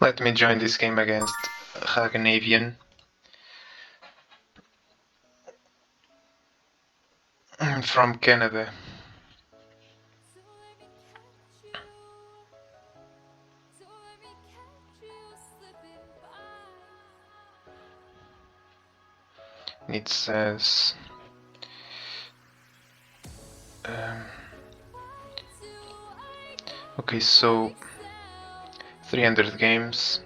Let me join this game against Ragnavian. From Canada. It says okay, so 300 games,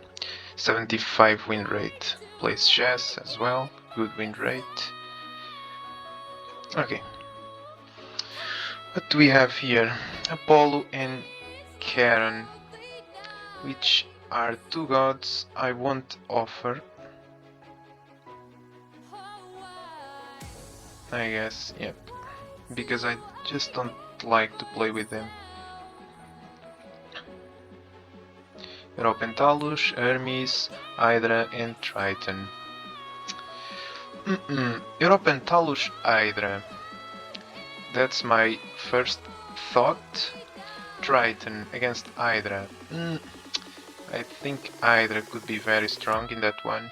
75 win rate. Plays chess as well, good win rate. Okay. What do we have here? Apollo and Charon, which are two gods I won't offer. I guess, yep. Because I just don't like to play with them. Europentalus, Hermes, Hydra and Triton. Europentalus, Hydra. That's my first thought. Triton against Hydra. I think Hydra could be very strong in that one.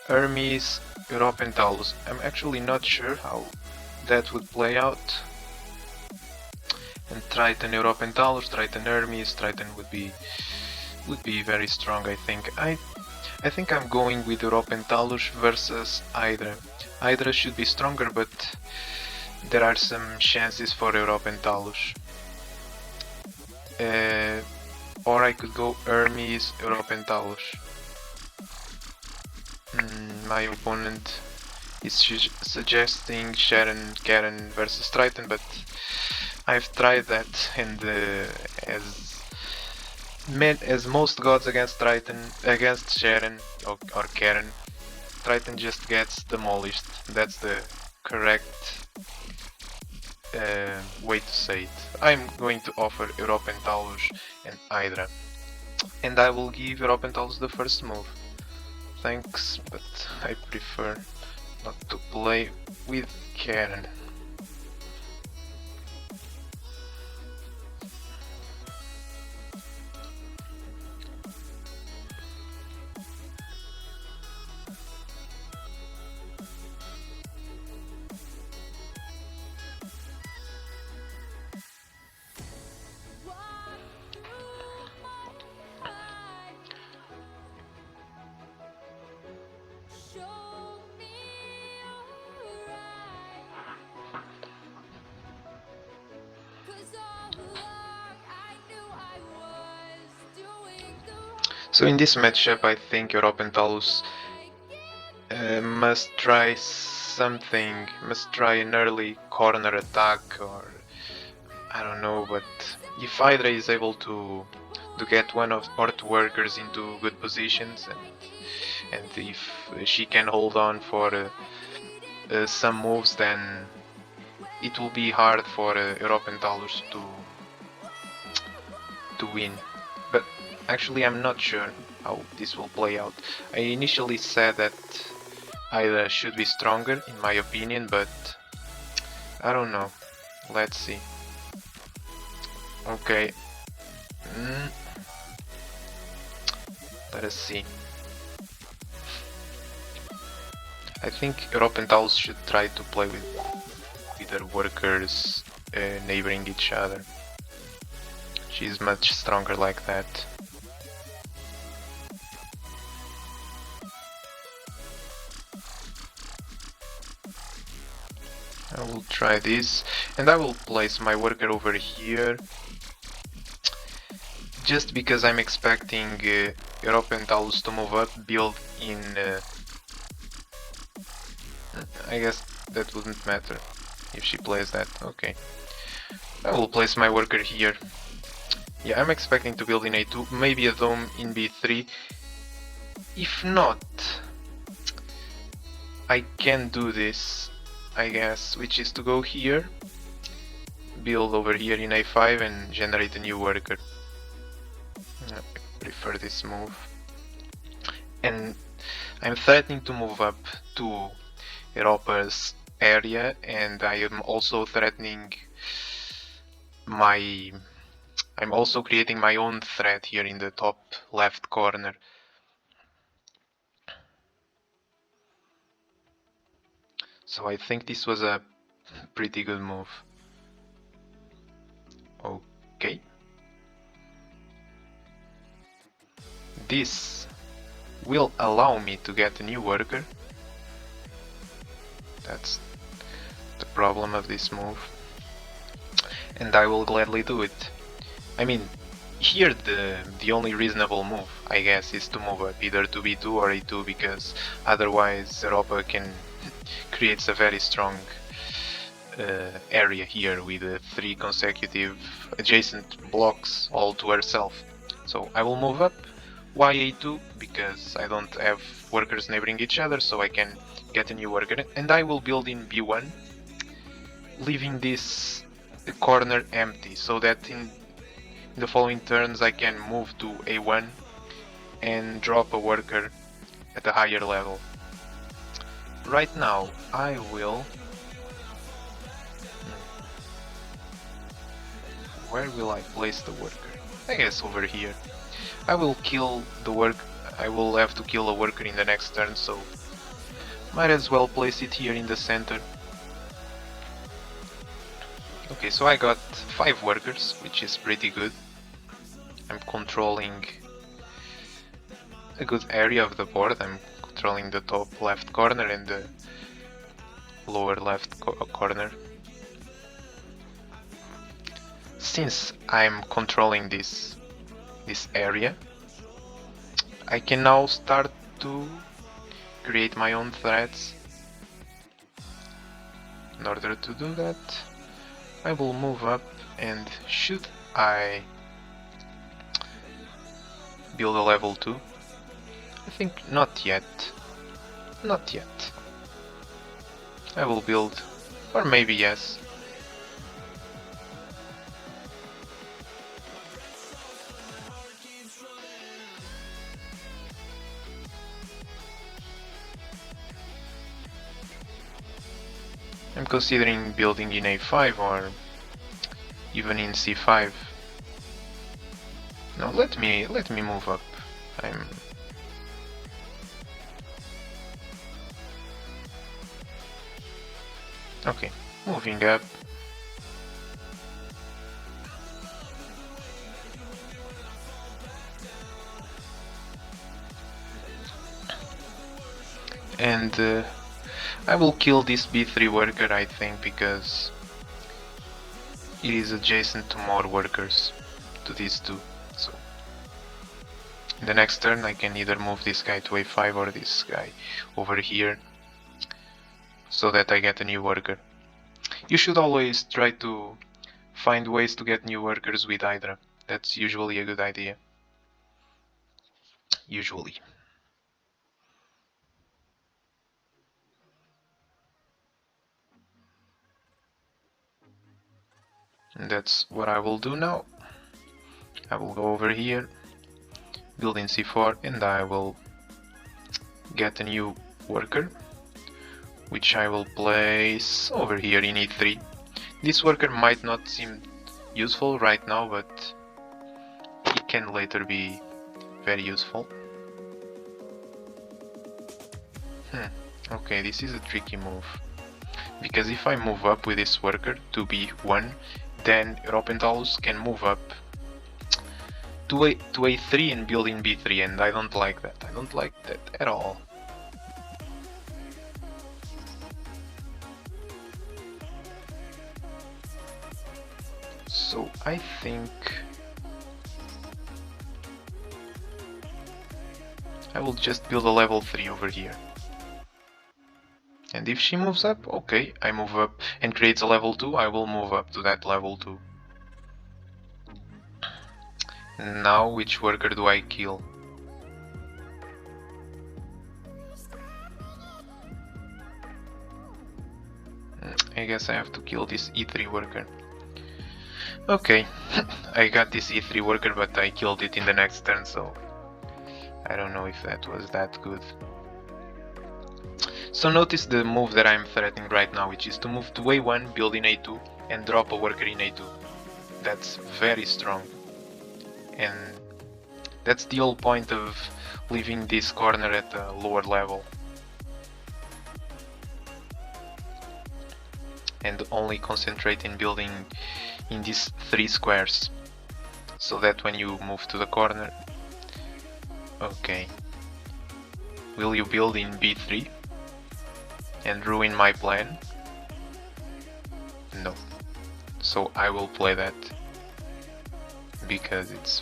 Hermes, Europentalus. I'm actually not sure how that would play out. And Triton, Europentalus, Triton, Hermes. Triton would be very strong, I think. I think I'm going with Europentalus versus Hydra. Hydra should be stronger, but there are some chances for Europentalus. Or I could go Hermes, Europentalus. My opponent is suggesting Charon versus Triton, but I've tried that, and as most gods against Charon or Charon, Triton just gets demolished. That's the correct way to say it. I'm going to offer Europentalus and Hydra, and I will give Europentalus the first move. Thanks, but I prefer not to play with Charon. So in this matchup, I think Europentalus must try something, must try an early corner attack, or I don't know, but if Hydra is able to get one or two workers into good positions, and if she can hold on for some moves, then it will be hard for Europentalus to win. But actually, I'm not sure how this will play out. I initially said that Hydra should be stronger, in my opinion, but I don't know. Let's see. Okay. Let us see. I think Europentalus should try to play with their workers neighboring each other. She's much stronger like that. I will try this, and I will place my worker over here, just because I'm expecting Europentalus to move up, build in... I guess that wouldn't matter if she plays that. Okay. I will place my worker here. Yeah, I'm expecting to build in A2, maybe a dome in B3. If not, I can do this, I guess, which is to go here, build over here in A5 and generate a new worker. I prefer this move. And I'm threatening to move up to Europa's area, and I am also threatening my I'm also creating my own thread here in the top left corner. So I think this was a pretty good move. Okay. This will allow me to get a new worker. That's the problem of this move. And I will gladly do it. I mean, here the only reasonable move, I guess, is to move up either to B2 or A2, because otherwise Europa can creates a very strong area here with 3 consecutive adjacent blocks all to herself. So I will move up. Why A2? Because I don't have workers neighboring each other, so I can get a new worker, and I will build in B1, leaving this corner empty, so that in the following turns I can move to A1 and drop a worker at a higher level. Right now I will... Where will I place the worker? I guess over here. I will kill the work. I will have to kill a worker in the next turn, so might as well place it here in the center. Okay, so I got 5 workers, which is pretty good. I'm controlling a good area of the board. I'm controlling the top left corner and the lower left corner. Since I'm controlling this area, I can now start to create my own threads. In order to do that, I will move up, and should I build a level 2? I think not yet. Not yet. I will build, or maybe yes. I'm considering building in A5 or even in C5. No, let me move up. Okay, moving up. And I will kill this B3 worker, I think, because it is adjacent to more workers, to these two. So in the next turn I can either move this guy to A5 or this guy over here, so that I get a new worker. You should always try to find ways to get new workers with Hydra. That's usually a good idea. Usually. And that's what I will do now. I will go over here, build in C4, and I will get a new worker, which I will place over here in E3. This worker might not seem useful right now, but it can later be very useful. Okay, this is a tricky move, because if I move up with this worker to B1, then Ropentaulus can move up to A3 and build in B3, and I don't like that. I don't like that at all. So I think I will just build a level 3 over here. And if she moves up, okay, I move up and creates a level 2, I will move up to that level 2. Now which worker do I kill? I guess I have to kill this E3 worker. Okay, I got this E3 worker, but I killed it in the next turn, so I don't know if that was that good. So notice the move that I'm threatening right now, which is to move to A1, build in A2, and drop a worker in A2. That's very strong. and that's the whole point of leaving this corner at a lower level and only concentrate in building in these 3 squares, so that when you move to the corner... Okay, will you build in B3 and ruin my plan? No. So I will play that because it's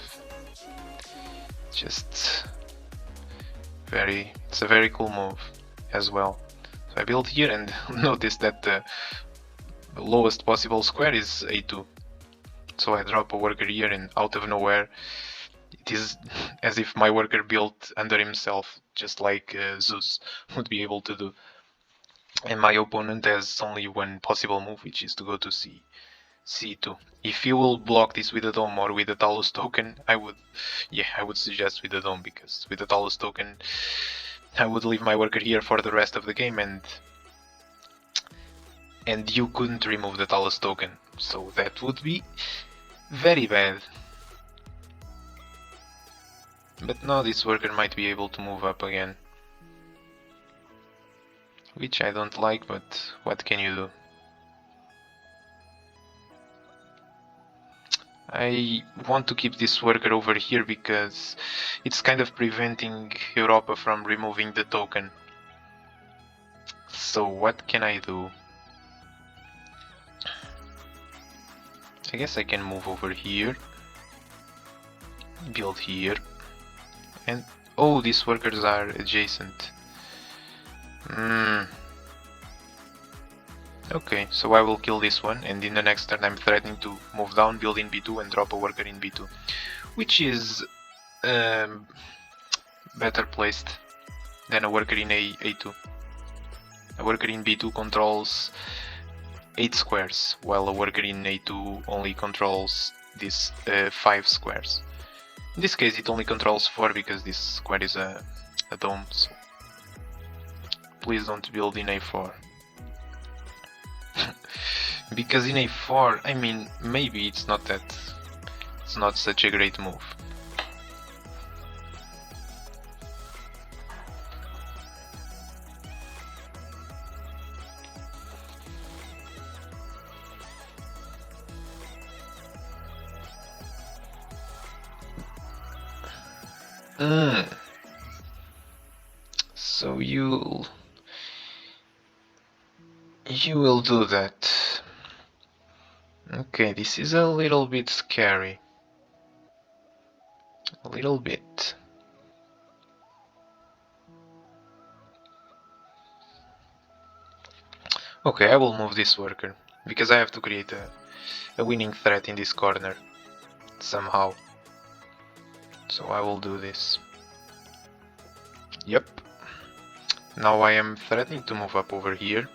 just it's a very cool move as well. So I build here and notice that the lowest possible square is A2. So I drop a worker here and out of nowhere it is as if my worker built under himself, just like Zeus would be able to do. And my opponent has only one possible move, which is to go to C2. If you will block this with a dome or with a Talos token, I would suggest with a dome, because with a Talos token I would leave my worker here for the rest of the game and you couldn't remove the Talos token, so that would be very bad. But now this worker might be able to move up again, which I don't like, but what can you do? I want to keep this worker over here because it's kind of preventing Europa from removing the token. So what can I do? I guess I can move over here, build here, and oh, these workers are adjacent. Okay, so I will kill this one, and in the next turn I'm threatening to move down, build in B2 and drop a worker in B2, which is better placed than a worker in A2. A worker in B2 controls 8 squares, while a worker in A2 only controls these 5 squares. In this case it only controls 4 because this square is a dome, so please don't build in A4. Because in A4, I mean, maybe it's not such a great move. So you will do that. Okay, this is a little bit scary. A little bit. Okay, I will move this worker, because I have to create a winning threat in this corner, somehow. So I will do this. Yep. Now I am threatening to move up over here.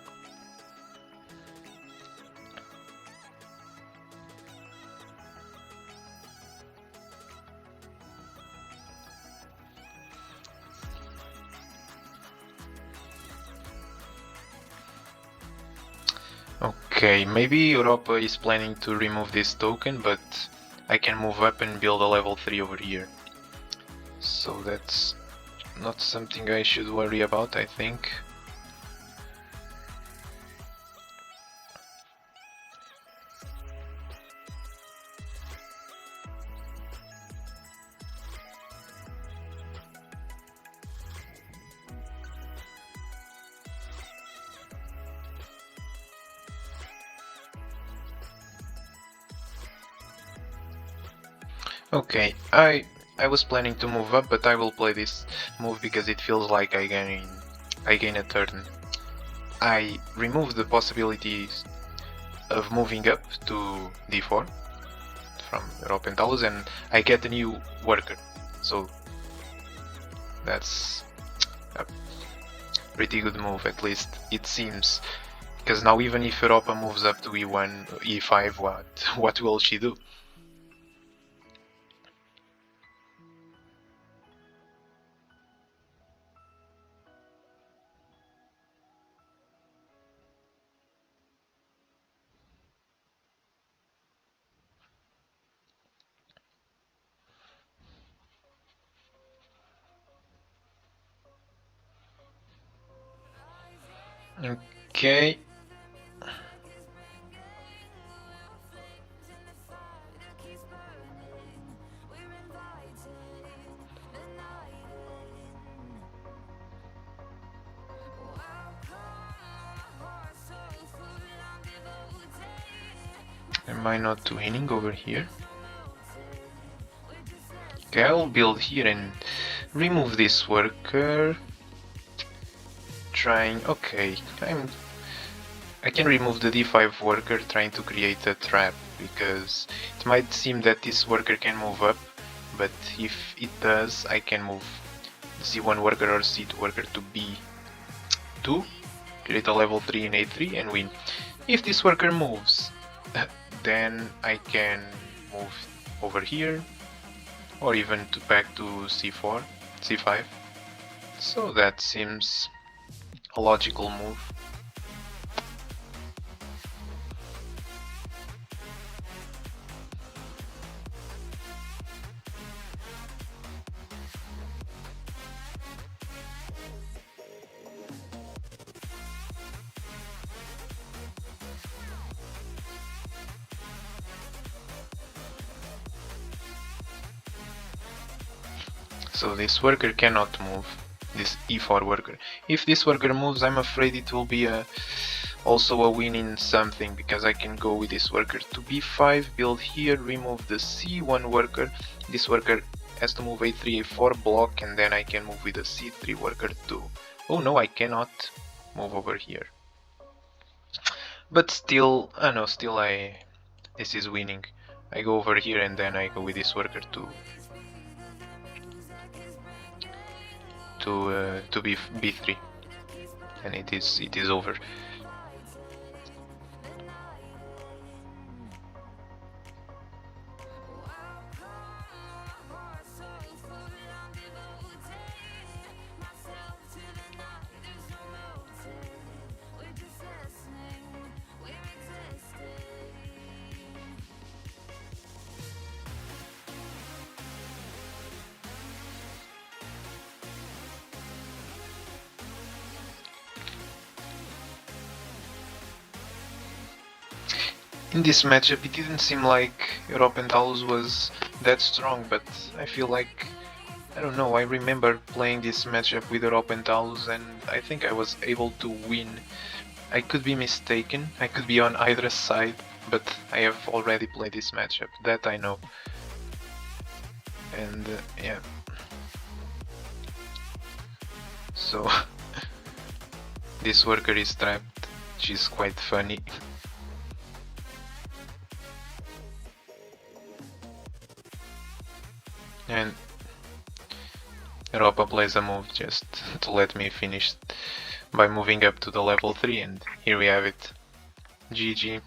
Okay, maybe Europa is planning to remove this token, but I can move up and build a level 3 over here. So that's not something I should worry about, I think. Okay, I was planning to move up, but I will play this move because it feels like I gain a turn. I remove the possibilities of moving up to d4 from Europa and Talos, and I get a new worker. So that's a pretty good move, at least it seems. Because now even if Europa moves up to e1, e5, what will she do? Okay. Am I not winning over here? Okay, I'll build here and remove this worker. Trying. Okay, I can remove the d5 worker trying to create a trap, because it might seem that this worker can move up, but if it does, I can move c1 worker or c2 worker to b2, create a level 3 in a3 and win. If this worker moves, then I can move over here, or even back to c4, c5. So that seems a logical move. So this worker cannot move, this e4 worker. If this worker moves, I'm afraid it will be also a win in something, because I can go with this worker to b5, build here, remove the c1 worker. This worker has to move a3, a4, block, and then I can move with the c3 worker too. Oh no, I cannot move over here. But still, no, still this is winning. I go over here and then I go with this worker to b3, and it is over. In this matchup, it didn't seem like European Talus was that strong, but I feel like, I don't know, I remember playing this matchup with European Talus and I think I was able to win. I could be mistaken, I could be on Hydra's side, but I have already played this matchup, that I know. And yeah. So, this worker is trapped, she's quite funny. And Europa plays a move just to let me finish by moving up to the level 3, and here we have it. GG.